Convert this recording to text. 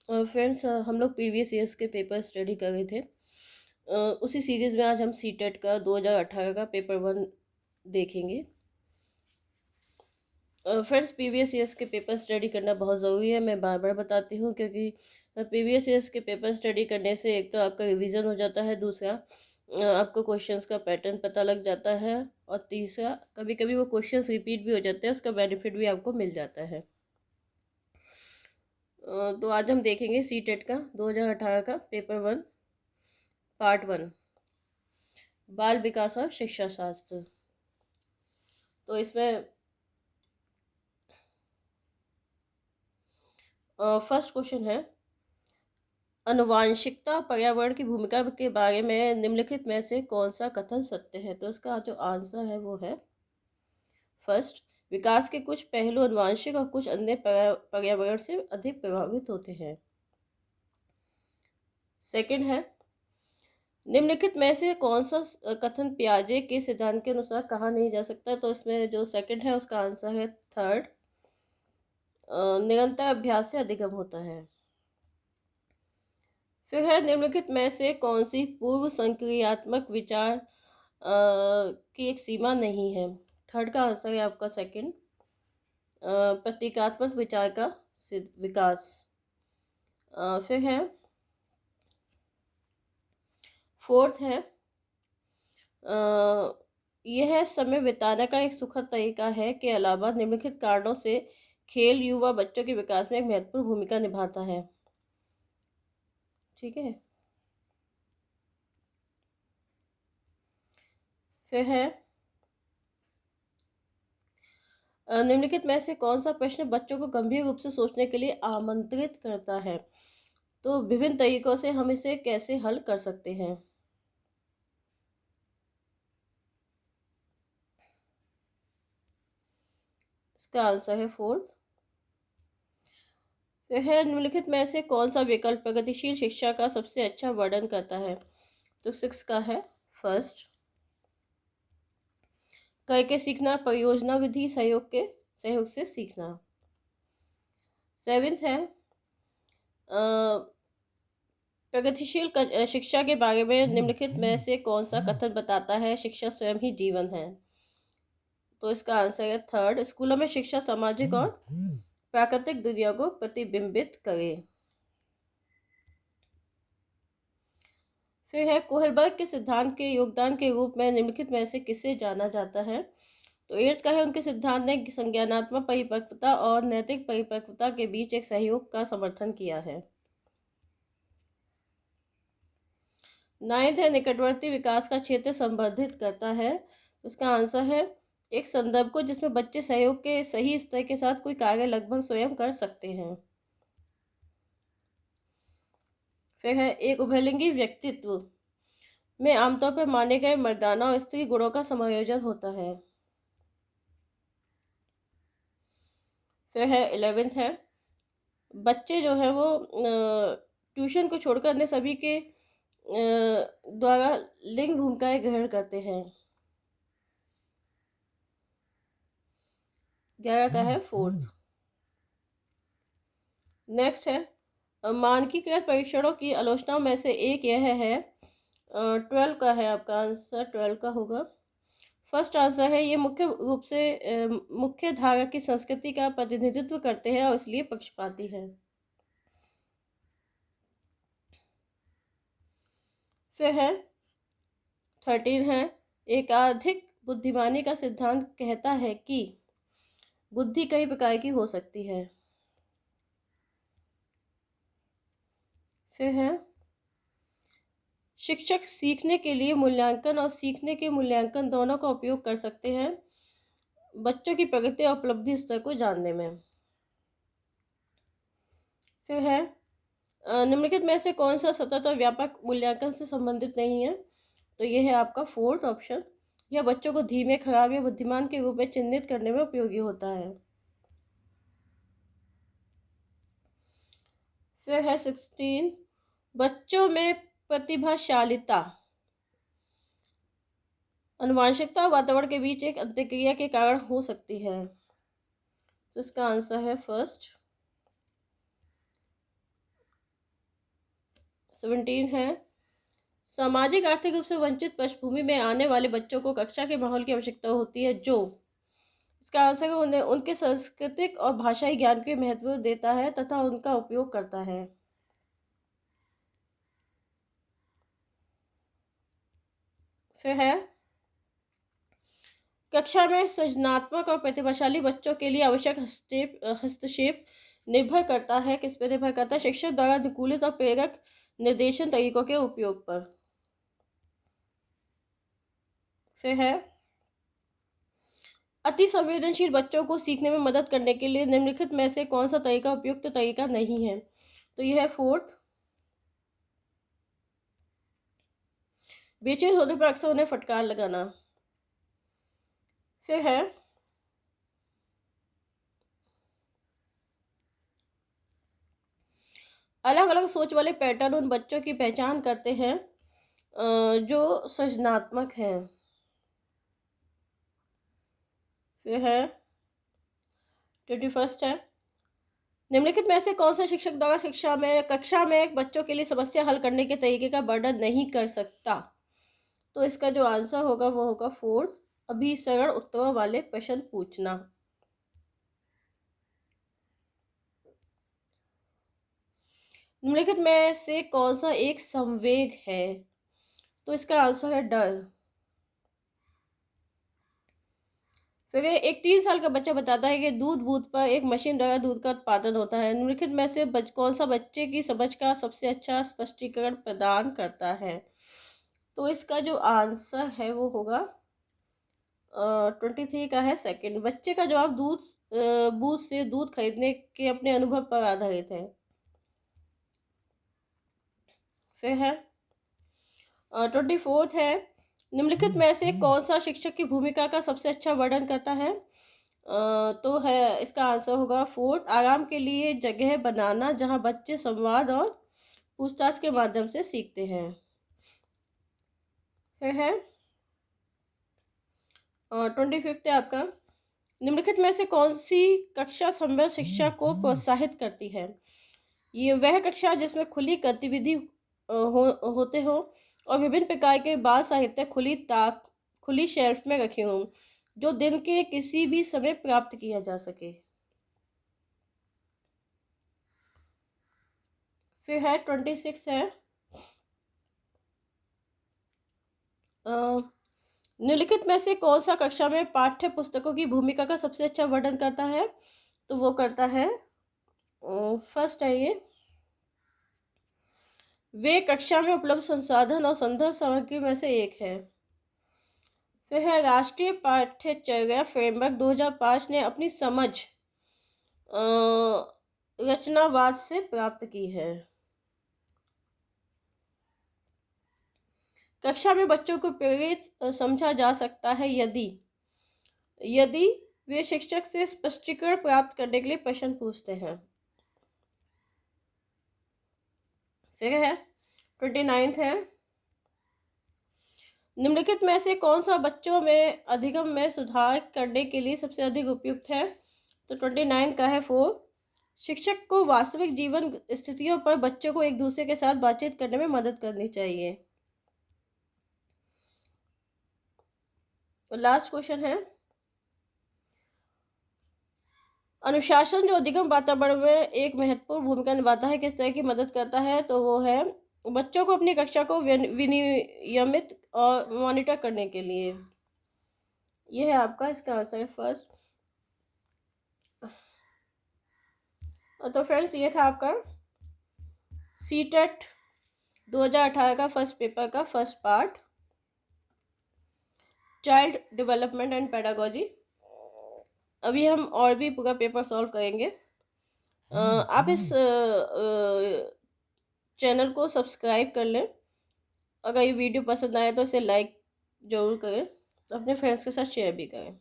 Friends, हम लोग previous years के पेपर स्टडी कर रहे थे। उसी सीरीज़ में आज हम सीटेट का 2018 का पेपर 1 देखेंगे। फ्रेंड्स, प्रीवियस ईयर्स के पेपर स्टडी करना बहुत ज़रूरी है। मैं बार बार बताती हूँ, क्योंकि प्रीवियस ईयर्स के पेपर स्टडी करने से एक तो आपका रिवीजन हो जाता है, दूसरा आपको क्वेश्चंस का पैटर्न पता लग जाता है, और तीसरा कभी कभी वो क्वेश्चंस रिपीट भी हो जाते हैं, उसका बेनिफिट भी आपको मिल जाता है। तो आज हम देखेंगे सीटेट का 2018 का पेपर 1 पार्ट 1, बाल विकास और शिक्षा शास्त्र। तो इसमें फर्स्ट क्वेश्चन है, आनुवांशिकता पर्यावरण की भूमिका के बारे में निम्नलिखित में से कौन सा कथन सत्य है। तो इसका जो आंसर है वो है फर्स्ट, विकास के कुछ पहलू आनुवांशिक और कुछ अन्य पर्यावरण से अधिक प्रभावित होते हैं। सेकंड है, निम्नलिखित में से कौन सा कथन पियाजे के सिद्धांत के अनुसार कहा नहीं जा सकता। तो इसमें जो सेकंड है उसका आंसर है थर्ड, निरंतर अभ्यास से अधिगम होता है। फिर है, निम्नलिखित में से कौन सी पूर्व संक्रियात्मक विचार की एक सीमा नहीं है। थर्ड का आंसर है आपका सेकंड, प्रतीकात्मक विचार का विकास। फिर है फोर्थ है, यह समय बिताने का एक सुखद तरीका है के अलावा निम्नलिखित कारणों से खेल युवा बच्चों के विकास में एक महत्वपूर्ण भूमिका निभाता है। ठीक है। फिर है, निम्नलिखित में से कौन सा प्रश्न बच्चों को गंभीर रूप से सोचने के लिए आमंत्रित करता है। तो विभिन्न तरीकों से हम इसे कैसे हल कर सकते हैं। इसका आंसर है फोर्थ। फिर है, निम्नलिखित में से कौन सा विकल्प प्रगतिशील शिक्षा का सबसे अच्छा वर्णन करता है। तो सिक्स का है फर्स्ट, करके सीखना, परियोजना विधि, सहयोग से सीखना। सेवेंथ है, प्रगतिशील शिक्षा के बारे में निम्नलिखित में से कौन सा कथन बताता है शिक्षा स्वयं ही जीवन है। तो इसका आंसर है थर्ड, स्कूलों में शिक्षा सामाजिक और प्राकृतिक दुनिया को प्रतिबिंबित करे। फिर है, कोहलबर्ग के सिद्धांत के योगदान के रूप में निम्नलिखित में से किसे जाना जाता है। तो एट्थ का है, उनके सिद्धांत ने संज्ञानात्मक परिपक्वता और नैतिक परिपक्वता के बीच एक सहयोग का समर्थन किया है। नाइन्थ है, निकटवर्ती विकास का क्षेत्र संवर्धित करता है। उसका आंसर है एक संदर्भ को जिसमें बच्चे सहयोग के सही स्तर के साथ कोई कार्य लगभग स्वयं कर सकते हैं। फिर है, एक उभयलिंगी व्यक्तित्व में आमतौर पर माने गए मर्दाना और स्त्री गुणों का समायोजन होता है। फिर है, 11th है, बच्चे जो है वो ट्यूशन को छोड़कर अन्य सभी के द्वारा लिंग भूमिकाएं ग्रहण करते हैं। 11 का है फोर्थ। नेक्स्ट है, मानकीकृत परीक्षणों की आलोचनाओं में से एक यह है, 12 का है आपका आंसर, 12 का होगा। फर्स्ट आंसर है, ये मुख्य रूप से मुख्य धारा की संस्कृति का प्रतिनिधित्व करते हैं और इसलिए पक्षपाती है। फिर है 13 है, एकाधिक बुद्धिमानी का सिद्धांत कहता है कि बुद्धि कई प्रकार की हो सकती है। फिर है, शिक्षक सीखने के लिए मूल्यांकन और सीखने के मूल्यांकन दोनों का उपयोग कर सकते हैं बच्चों की प्रगति और उपलब्धि स्तर को जानने में। फिर है, निम्नलिखित में से कौन सा सतत और व्यापक मूल्यांकन से संबंधित नहीं है। तो यह है आपका फोर्थ ऑप्शन, यह बच्चों को धीमे, खराब या बुद्धिमान के रूप में चिन्हित करने में उपयोगी होता है। फिर है 16, बच्चों में प्रतिभाशालिता आनुवांशिकता और वातावरण के बीच एक अंतःक्रिया के कारण हो सकती है। तो इसका आंसर है फर्स्ट, 17 है, सामाजिक आर्थिक रूप से वंचित पृष्ठभूमि में आने वाले बच्चों को कक्षा के माहौल की आवश्यकता होती है जो, इसका आंसर है, उन्हें उनके सांस्कृतिक और भाषाई ज्ञान के महत्व देता है तथा उनका उपयोग करता है। फिर है, कक्षा में सृजनात्मक और प्रतिभाशाली बच्चों के लिए आवश्यक हस्तक्षेप निर्भर करता है, किस पर निर्भर करता है? शिक्षक द्वारा अनुकूलित और प्रेरक निर्देशन तरीकों के उपयोग पर। फिर है, अति संवेदनशील बच्चों को सीखने में मदद करने के लिए निम्नलिखित में से कौन सा तरीका उपयुक्त तरीका नहीं है? तो यह है 4th, बेचैन होने पर अक्सर उन्हें फटकार लगाना। फिर है, अलग अलग सोच वाले पैटर्न उन बच्चों की पहचान करते हैं जो सृजनात्मक हैं। फिर है 21 है, निम्नलिखित में से कौन सा शिक्षक द्वारा कक्षा में बच्चों के लिए समस्या हल करने के तरीके का वर्णन नहीं कर सकता? तो इसका जो आंसर होगा वो होगा 4th, अभी सरल उत्तरों वाले प्रश्न पूछना। निम्नलिखित में से कौन सा एक संवेग है? तो इसका आंसर है डर। फिर एक 3 साल का बच्चा बताता है कि दूध बूथ पर एक मशीन द्वारा दूध का उत्पादन होता है। निम्नलिखित में से कौन सा बच्चे की समझ का सबसे अच्छा स्पष्टीकरण प्रदान करता है? तो इसका जो आंसर है वो होगा 23 का है, सेकंड। बच्चे का जवाब बूथ से दूध खरीदने के अपने अनुभव पर आधारित है। फिर है 24 है, निम्नलिखित में से कौन सा शिक्षक की भूमिका का सबसे अच्छा वर्णन करता है? तो है, इसका आंसर होगा 4th, आराम के लिए जगह बनाना जहां बच्चे संवाद और पूछताछ के माध्यम से सीखते हैं। फिर है 25 है आपका, निम्नलिखित में से कौन सी कक्षा संबंध शिक्षा को प्रोत्साहित करती है? ये वह कक्षा जिसमें खुली गतिविधि होते हो और विभिन्न प्रकार के बाल साहित्य खुली शेल्फ में रखे हों जो दिन के किसी भी समय प्राप्त किया जा सके। फिर है 26 है, निम्नलिखित में से कौन सा कक्षा में पाठ्य पुस्तकों की भूमिका का सबसे अच्छा वर्णन करता है? तो वो करता है, फर्स्ट है ये, वे कक्षा में उपलब्ध संसाधन और संदर्भ सामग्री में से एक है। फिर है, राष्ट्रीय पाठ्यचर्या फ्रेमवर्क 2005 ने अपनी समझ रचनावाद से प्राप्त की है। कक्षा में बच्चों को प्रेरित समझा जा सकता है यदि वे शिक्षक से स्पष्टीकरण प्राप्त करने के लिए प्रश्न पूछते हैं। फिर है 29 है, निम्नलिखित में से कौन सा बच्चों में अधिगम में सुधार करने के लिए सबसे अधिक उपयुक्त है? तो 29 का है 4, शिक्षक को वास्तविक जीवन स्थितियों पर बच्चों को एक दूसरे के साथ बातचीत करने में मदद करनी चाहिए। लास्ट क्वेश्चन है, अनुशासन जो अधिगम वातावरण में एक महत्वपूर्ण भूमिका निभाता है किस तरह की मदद करता है? तो वो है बच्चों को अपनी कक्षा को विनियमित और मॉनिटर करने के लिए। ये है आपका, इसका आंसर है फर्स्ट। तो फ्रेंड्स, ये था आपका सीटेट 2018 का फर्स्ट पेपर का first part, child development and pedagogy. अभी हम और भी पूरा पेपर सॉल्व करेंगे। आप इस चैनल को सब्सक्राइब कर लें। अगर ये वीडियो पसंद आए तो इसे लाइक ज़रूर करें, अपने फ्रेंड्स के साथ शेयर भी करें।